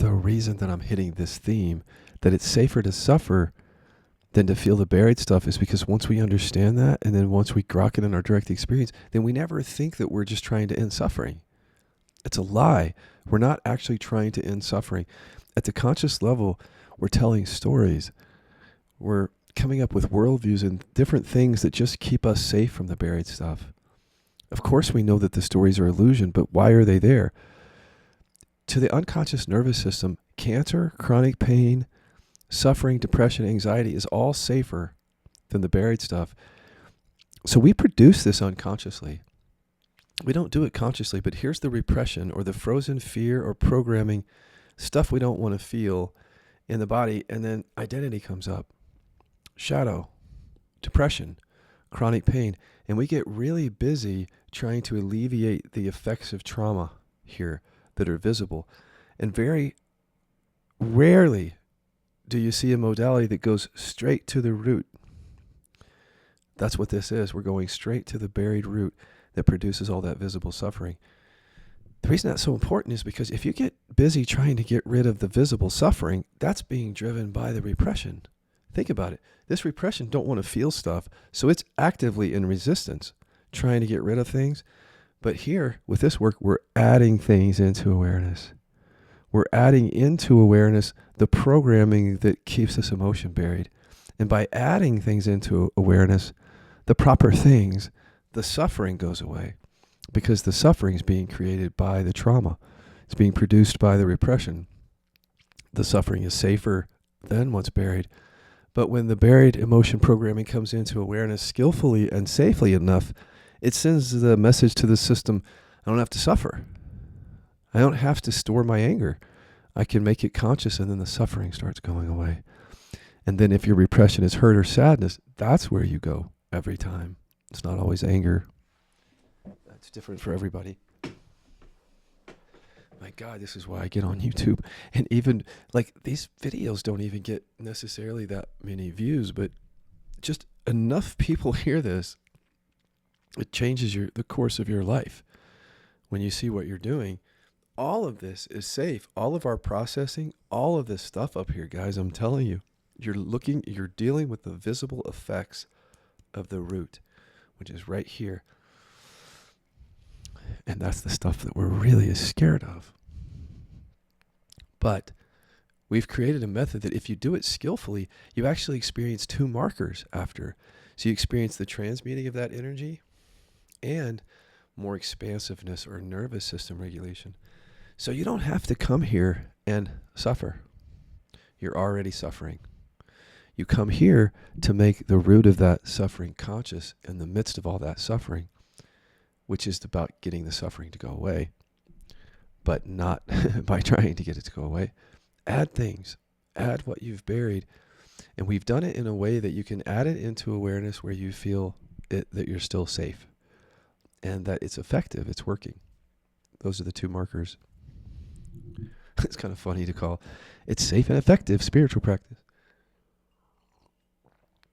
the reason that I'm hitting this theme, that it's safer to suffer than to feel the buried stuff, is because once we understand that, and then once we grok it in our direct experience, then we never think that we're just trying to end suffering. It's a lie. We're not actually trying to end suffering. At the conscious level, we're telling stories. We're coming up with worldviews and different things that just keep us safe from the buried stuff. Of course, we know that the stories are illusion, but why are they there? To the unconscious nervous system, cancer, chronic pain, suffering, depression, anxiety is all safer than the buried stuff. So we produce this unconsciously. We don't do it consciously, but here's the repression or the frozen fear or programming, stuff we don't want to feel in the body, and then identity comes up. Shadow, depression, chronic pain, and we get really busy trying to alleviate the effects of trauma here that are visible. And very rarely do you see a modality that goes straight to the root. That's what this is. We're going straight to the buried root that produces all that visible suffering. The reason that's so important is because if you get busy trying to get rid of the visible suffering, that's being driven by the repression. Think about it. This repression don't want to feel stuff, so it's actively in resistance, trying to get rid of things. But here, with this work, we're adding things into awareness. We're adding into awareness the programming that keeps this emotion buried. And by adding things into awareness, the proper things, the suffering goes away, because the suffering is being created by the trauma. It's being produced by the repression. The suffering is safer than what's buried. But when the buried emotion programming comes into awareness skillfully and safely enough, it sends the message to the system, I don't have to suffer. I don't have to store my anger. I can make it conscious, and then the suffering starts going away. And then if your repression is hurt or sadness, that's where you go every time. It's not always anger. That's different for everybody. My God, this is why I get on YouTube. And even, like, these videos don't even get necessarily that many views, but just enough people hear this, it changes the course of your life. When you see what you're doing, all of this is safe. All of our processing, all of this stuff up here, guys, I'm telling you, you're dealing with the visible effects of the root, which is right here. And that's the stuff that we're really scared of. But we've created a method that if you do it skillfully, you actually experience two markers after. So you experience the transmuting of that energy and more expansiveness or nervous system regulation. So you don't have to come here and suffer. You're already suffering. You come here to make the root of that suffering conscious in the midst of all that suffering, which is about getting the suffering to go away, but not by trying to get it to go away. Add things. Add what you've buried. And we've done it in a way that you can add it into awareness where you feel that you're still safe and that it's effective, it's working. Those are the two markers. It's kind of funny to call it safe and effective spiritual practice.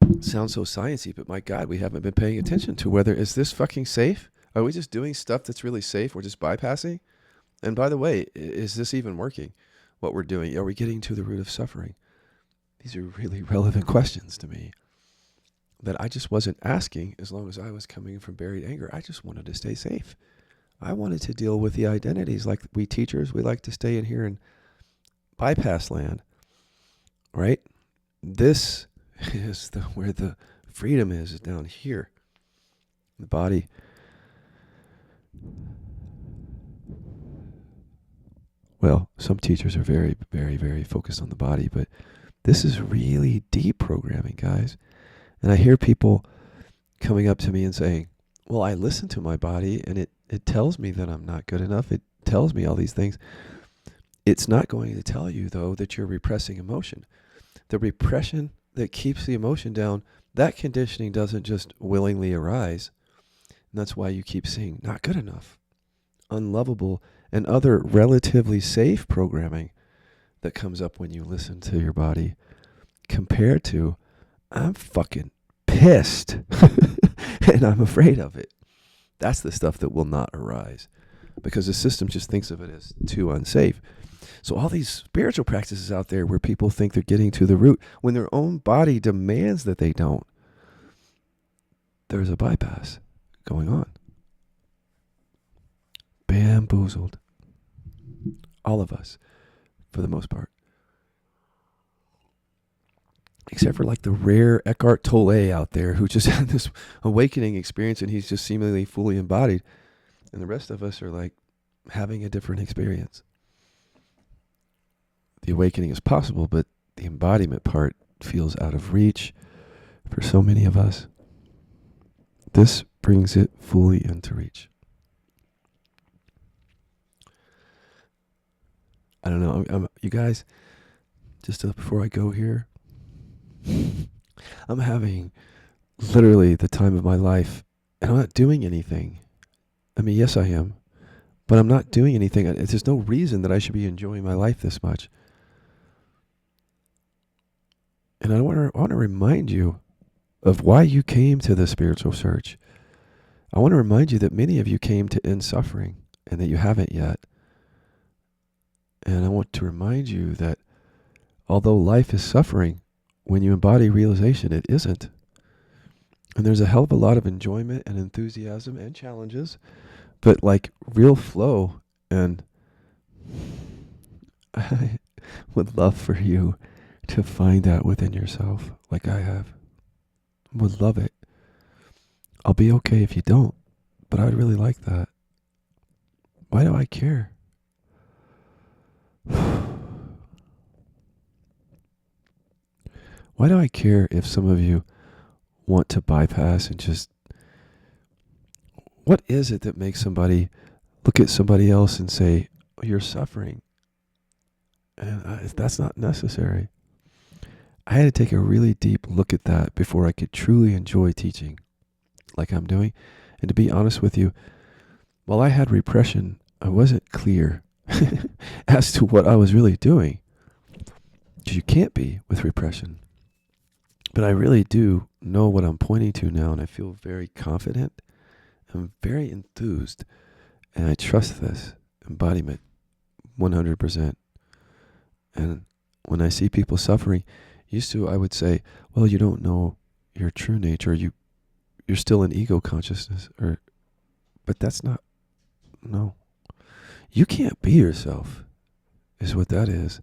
It sounds so sciencey, but my God, we haven't been paying attention to whether, is this fucking safe? Are we just doing stuff that's really safe? We're just bypassing? And by the way, is this even working, what we're doing? Are we getting to the root of suffering? These are really relevant questions to me that I just wasn't asking as long as I was coming from buried anger. I just wanted to stay safe. I wanted to deal with the identities. Like we teachers, we like to stay in here and bypass land, right? This is where the freedom is down here. The body. Well, some teachers are very, very, very focused on the body, but this is really deep programming, guys. And I hear people coming up to me and saying, well, I listen to my body and it tells me that I'm not good enough. It tells me all these things. It's not going to tell you, though, that you're repressing emotion. The repression that keeps the emotion down, that conditioning doesn't just willingly arise. And that's why you keep seeing not good enough, unlovable, and other relatively safe programming that comes up when you listen to your body, compared to, I'm fucking pissed and I'm afraid of it. That's the stuff that will not arise because the system just thinks of it as too unsafe. So all these spiritual practices out there where people think they're getting to the root, when their own body demands that they don't, there's a bypass going on. Bamboozled. All of us, for the most part. Except for like the rare Eckhart Tolle out there who just had this awakening experience and he's just seemingly fully embodied. And the rest of us are like having a different experience. The awakening is possible, but the embodiment part feels out of reach for so many of us. This brings it fully into reach. I don't know, you guys, just before I go here, I'm having literally the time of my life, and I'm not doing anything. I mean, yes, I am, but I'm not doing anything. There's no reason that I should be enjoying my life this much. And I want to remind you of why you came to the spiritual search. I want to remind you that many of you came to end suffering and that you haven't yet. And I want to remind you that although life is suffering, when you embody realization, it isn't. And there's a hell of a lot of enjoyment and enthusiasm and challenges, but like real flow. And I would love for you to find that within yourself, like I have. Would love it. I'll be okay if you don't, but I'd really like that. Why do I care? Why do I care if some of you want to bypass and just... What is it that makes somebody look at somebody else and say, oh, you're suffering? And that's not necessary. I had to take a really deep look at that before I could truly enjoy teaching like I'm doing. And to be honest with you, while I had repression, I wasn't clear as to what I was really doing. Because you can't be with repression. But I really do know what I'm pointing to now, and I feel very confident. I'm very enthused, and I trust this embodiment 100%. And when I see people suffering, used to I would say, well, you don't know your true nature. You're still in ego consciousness. But that's not, no. You can't be yourself, is what that is.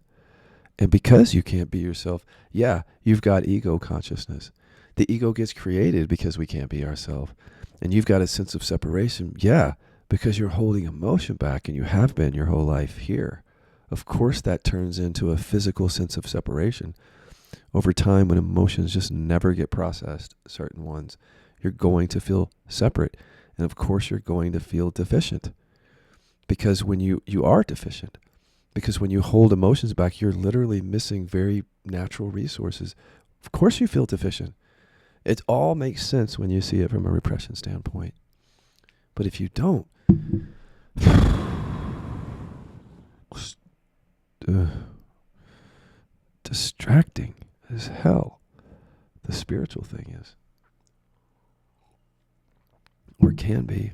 And because you can't be yourself, yeah, you've got ego consciousness. The ego gets created because we can't be ourselves. And you've got a sense of separation, yeah, because you're holding emotion back and you have been your whole life here. Of course that turns into a physical sense of separation. Over time, when emotions just never get processed, certain ones, you're going to feel separate. And of course you're going to feel deficient. Because when you are deficient, because when you hold emotions back, you're literally missing very natural resources. Of course you feel deficient. It all makes sense when you see it from a repression standpoint. But if you don't, distracting as hell. The spiritual thing is. Or can be.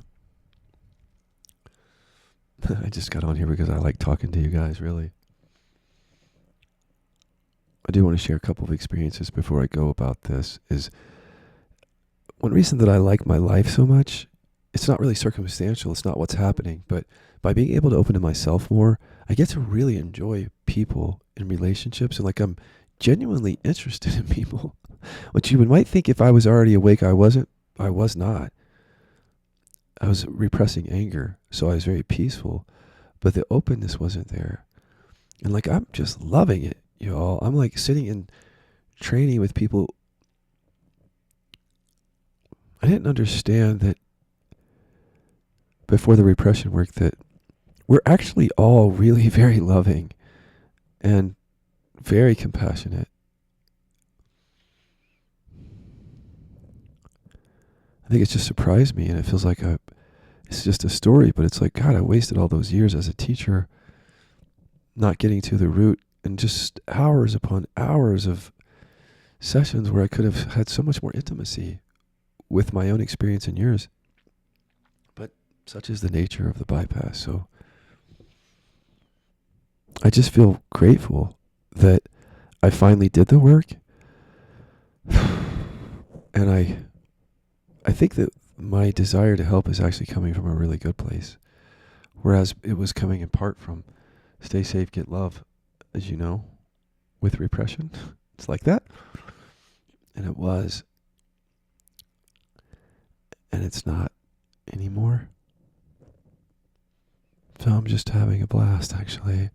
I just got on here because I like talking to you guys, really. I do want to share a couple of experiences before I go about this. Is one reason that I like my life so much, it's not really circumstantial, it's not what's happening, but by being able to open to myself more, I get to really enjoy people and relationships, and like I'm genuinely interested in people. Which you might think if I was already awake, I wasn't. I was not. I was repressing anger, so I was very peaceful, but the openness wasn't there. And like, I'm just loving it, y'all. I'm like sitting in training with people. I didn't understand that before the repression work that we're actually all really very loving and very compassionate. I think it's just surprised me, and it feels like it's just a story, but it's like, God, I wasted all those years as a teacher not getting to the root, and just hours upon hours of sessions where I could have had so much more intimacy with my own experience and yours. But such is the nature of the bypass. So I just feel grateful that I finally did the work. And I think that my desire to help is actually coming from a really good place. Whereas it was coming in part from stay safe, get love, as you know, with repression. It's like that. And it was. And it's not anymore. So I'm just having a blast, actually.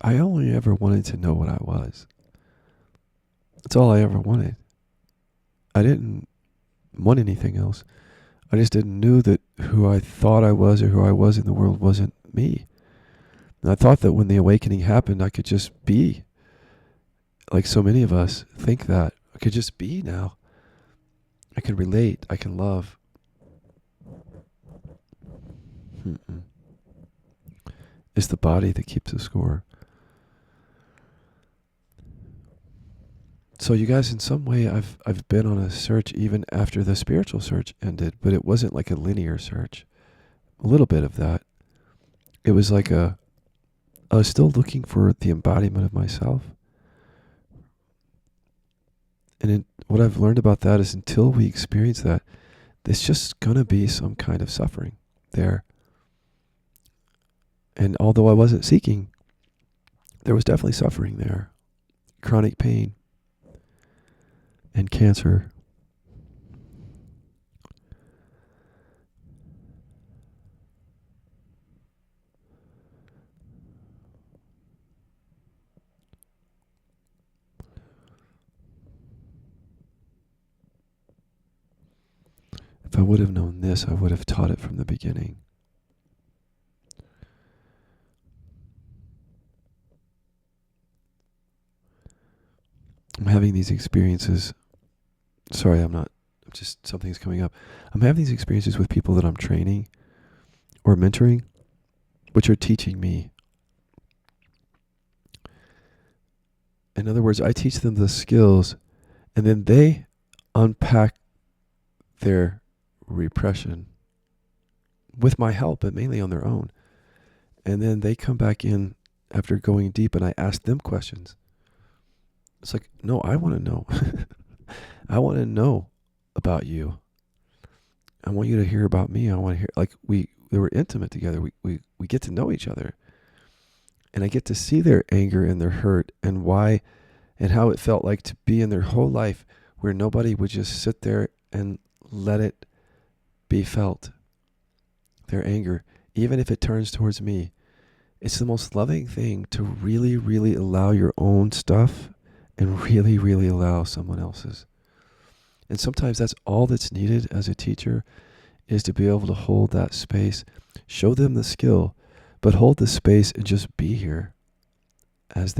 I only ever wanted to know what I was. That's all I ever wanted. I didn't want anything else. I just didn't know that who I thought I was or who I was in the world wasn't me. And I thought that when the awakening happened, I could just be. Like so many of us think that. I could just be now. I can relate. I can love. It's the body that keeps the score. So you guys, in some way, I've been on a search even after the spiritual search ended, but it wasn't like a linear search. A little bit of that. It was like I was still looking for the embodiment of myself. And what I've learned about that is until we experience that, there's just going to be some kind of suffering there. And although I wasn't seeking, there was definitely suffering there. Chronic pain. And cancer. If I would have known this, I would have taught it from the beginning. I'm having these experiences. Sorry, something's coming up. I'm having these experiences with people that I'm training or mentoring, which are teaching me. In other words, I teach them the skills, and then they unpack their repression with my help, but mainly on their own. And then they come back in after going deep, and I ask them questions. It's like, no, I want to know. I want to know about you. I want you to hear about me. I want to hear, like, we were intimate together. We get to know each other. And I get to see their anger and their hurt and why and how it felt like to be in their whole life where nobody would just sit there and let it be felt. Their anger, even if it turns towards me. It's the most loving thing to really, really allow your own stuff and really, really allow someone else's. And sometimes that's all that's needed as a teacher, is to be able to hold that space, show them the skill, but hold the space and just be here as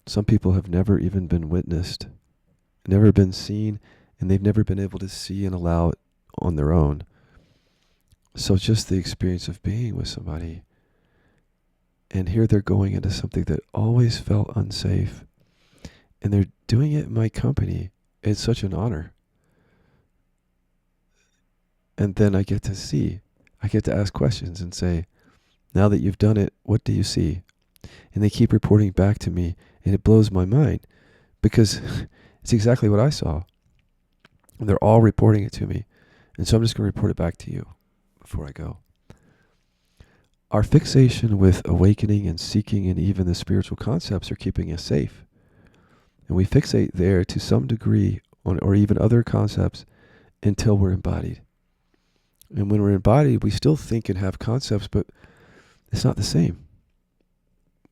some people have never even been witnessed, never been seen, and they've never been able to see and allow it on their own. So just the experience of being with somebody, and here they're going into something that always felt unsafe, and they're doing it in my company. It's such an honor. And then I get to ask questions and say, now that you've done it, what do you see? And they keep reporting back to me, and it blows my mind because it's exactly what I saw. And they're all reporting it to me. And so I'm just going to report it back to you before I go. Our fixation with awakening and seeking and even the spiritual concepts are keeping us safe. And we fixate there to some degree on, or even other concepts, until we're embodied. And when we're embodied, we still think and have concepts, but it's not the same.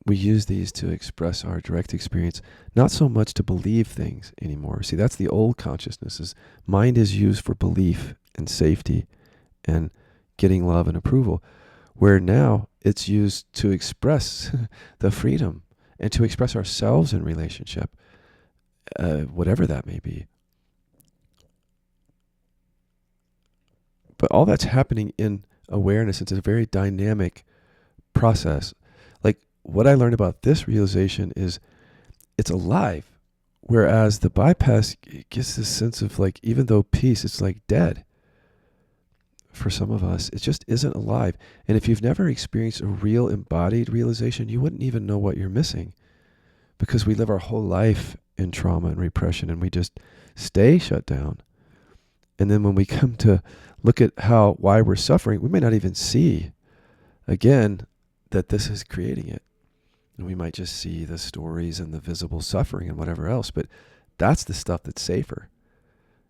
We use these to express our direct experience, not so much to believe things anymore. See, that's the old consciousness. Mind is used for belief and safety and getting love and approval, where now it's used to express the freedom and to express ourselves in relationship, whatever that may be. But all that's happening in awareness. It's a very dynamic process. Like what I learned about this realization is it's alive. Whereas the bypass gives this sense of like, even though peace, it's like dead for some of us. It just isn't alive. And if you've never experienced a real embodied realization, you wouldn't even know what you're missing, because we live our whole life in trauma and repression, and we just stay shut down. And then when we come to look at why we're suffering, we may not even see, again, that this is creating it. And we might just see the stories and the visible suffering and whatever else, but that's the stuff that's safer.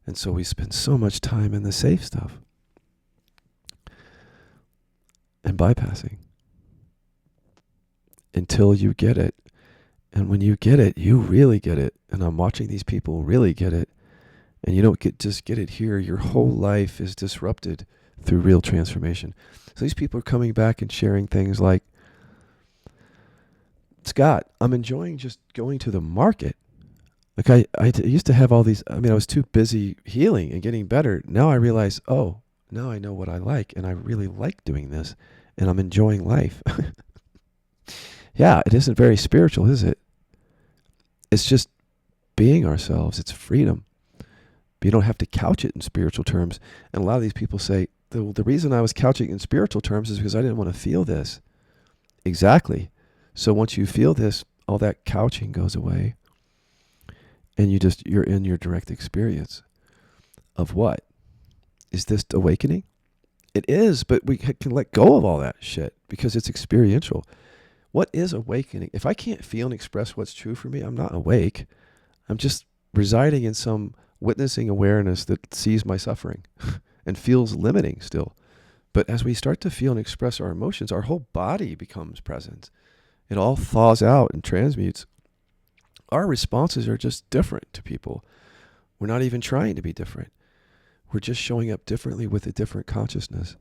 And so we spend so much time in the safe stuff and bypassing until you get it. And when you get it, you really get it. And I'm watching these people really get it. And you don't just get it here. Your whole life is disrupted through real transformation. So these people are coming back and sharing things like, Scott, I'm enjoying just going to the market. Like I used to have all these, I was too busy healing and getting better. Now I realize, oh, now I know what I like, and I really like doing this, and I'm enjoying life. Yeah, it isn't very spiritual, is it? It's just being ourselves. It's freedom. But you don't have to couch it in spiritual terms. And a lot of these people say, the reason I was couching in spiritual terms is because I didn't want to feel this. Exactly. So once you feel this, all that couching goes away. And you're in your direct experience of what? Is this awakening? It is, but we can let go of all that shit because it's experiential. What is awakening? If I can't feel and express what's true for me, I'm not awake. I'm just residing in some witnessing awareness that sees my suffering and feels limiting still. But as we start to feel and express our emotions, our whole body becomes present. It all thaws out and transmutes. Our responses are just different to people. We're not even trying to be different. We're just showing up differently with a different consciousness.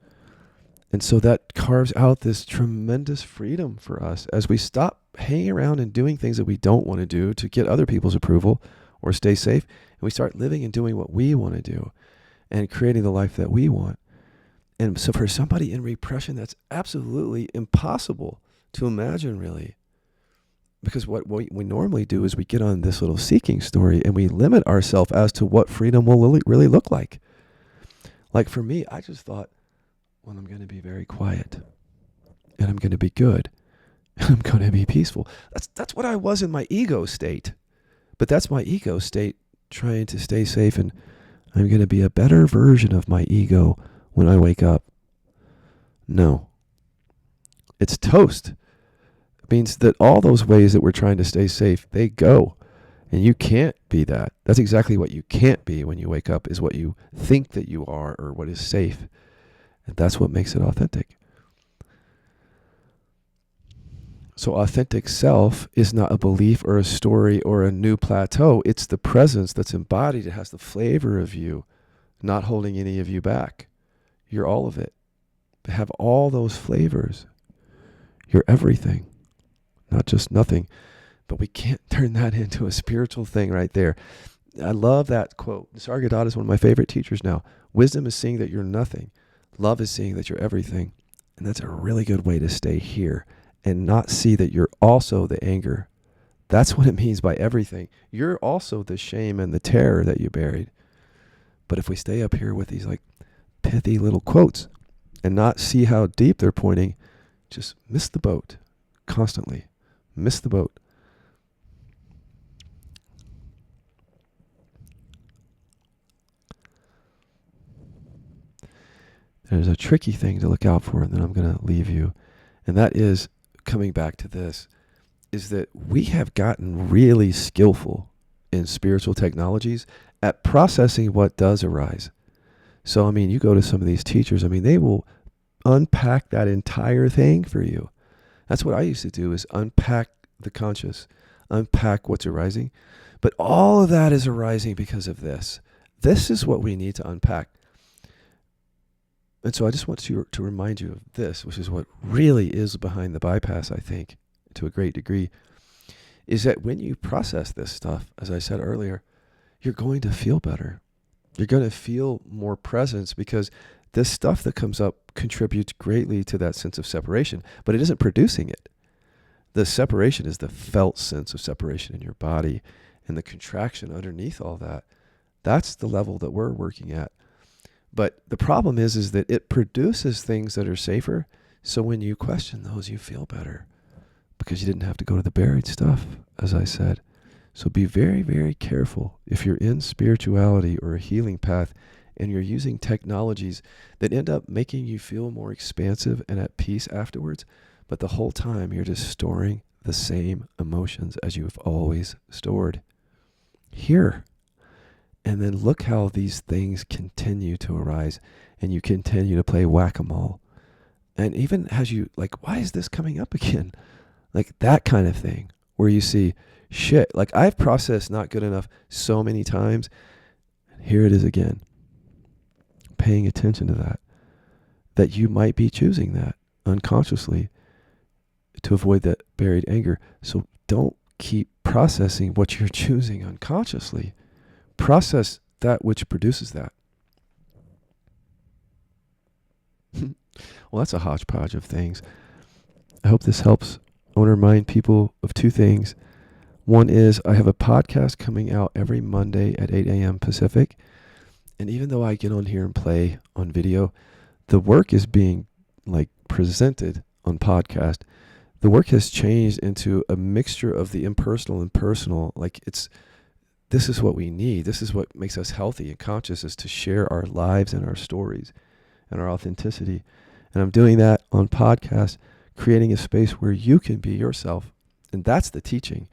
And so that carves out this tremendous freedom for us as we stop hanging around and doing things that we don't want to do to get other people's approval or stay safe. And we start living and doing what we want to do and creating the life that we want. And so for somebody in repression, that's absolutely impossible to imagine, really. Because what we normally do is we get on this little seeking story and we limit ourselves as to what freedom will really look like. Like for me, I just thought, well, I'm going to be very quiet and I'm going to be good and I'm going to be peaceful. That's what I was in my ego state. But that's my ego state trying to stay safe, and I'm going to be a better version of my ego when I wake up. No. It's toast. It means that all those ways that we're trying to stay safe, they go. And you can't be that. That's exactly what you can't be when you wake up, is what you think that you are or what is safe. And that's what makes it authentic. So authentic self is not a belief or a story or a new plateau. It's the presence that's embodied. It has the flavor of you, not holding any of you back. You're all of it. Have all those flavors. You're everything, not just nothing. But we can't turn that into a spiritual thing right there. I love that quote. Nisargadatta is one of my favorite teachers now. Wisdom is seeing that you're nothing. Love is seeing that you're everything. And that's a really good way to stay here and not see that you're also the anger. That's what it means by everything. You're also the shame and the terror that you buried. But if we stay up here with these like pithy little quotes and not see how deep they're pointing, just miss the boat constantly. Miss the boat. There's a tricky thing to look out for, and then I'm going to leave you. And that is, coming back to this, is that we have gotten really skillful in spiritual technologies at processing what does arise. So, you go to some of these teachers, they will unpack that entire thing for you. That's what I used to do, is unpack the conscious, unpack what's arising. But all of that is arising because of this. This is what we need to unpack. And so I just want to remind you of this, which is what really is behind the bypass, I think, to a great degree, is that when you process this stuff, as I said earlier, you're going to feel better. You're going to feel more presence because This stuff that comes up contributes greatly to that sense of separation, but it isn't producing it. The separation is the felt sense of separation in your body, and the contraction underneath all that. That's the level that we're working at. But the problem is that it produces things that are safer. So when you question those, you feel better because you didn't have to go to the buried stuff, as I said. So be very, very careful if you're in spirituality or a healing path and you're using technologies that end up making you feel more expansive and at peace afterwards, but the whole time you're just storing the same emotions as you've always stored here. And then look how these things continue to arise and you continue to play whack-a-mole. And even as you, like, why is this coming up again? Like that kind of thing where you see, shit, like I've processed not good enough so many times. Here it is again. Paying attention to that you might be choosing that unconsciously to avoid that buried anger. So don't keep processing what you're choosing unconsciously. Process that which produces that. Well, that's a hodgepodge of things. I hope this helps. I want to remind people of two things. One is I have a podcast coming out every Monday at 8 a.m. Pacific. And even though I get on here and play on video, the work is being like presented on podcast. The work has changed into a mixture of the impersonal and personal. Like this is what we need. This is what makes us healthy and conscious, is to share our lives and our stories and our authenticity. And I'm doing that on podcast, creating a space where you can be yourself. And that's the teaching.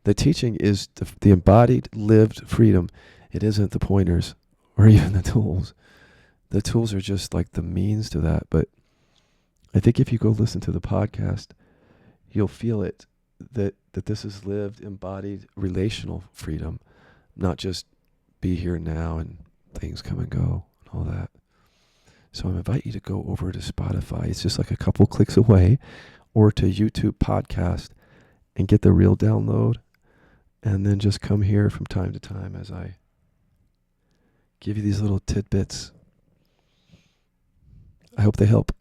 The teaching is the embodied, lived freedom. It isn't the pointers or even the tools. The tools are just like the means to that. But I think if you go listen to the podcast, you'll feel it, that this is lived, embodied, relational freedom, not just be here now and things come and go and all that. So I invite you to go over to Spotify. It's just like a couple clicks away, or to YouTube podcast and get the real download. And then just come here from time to time as I give you these little tidbits. I hope they help.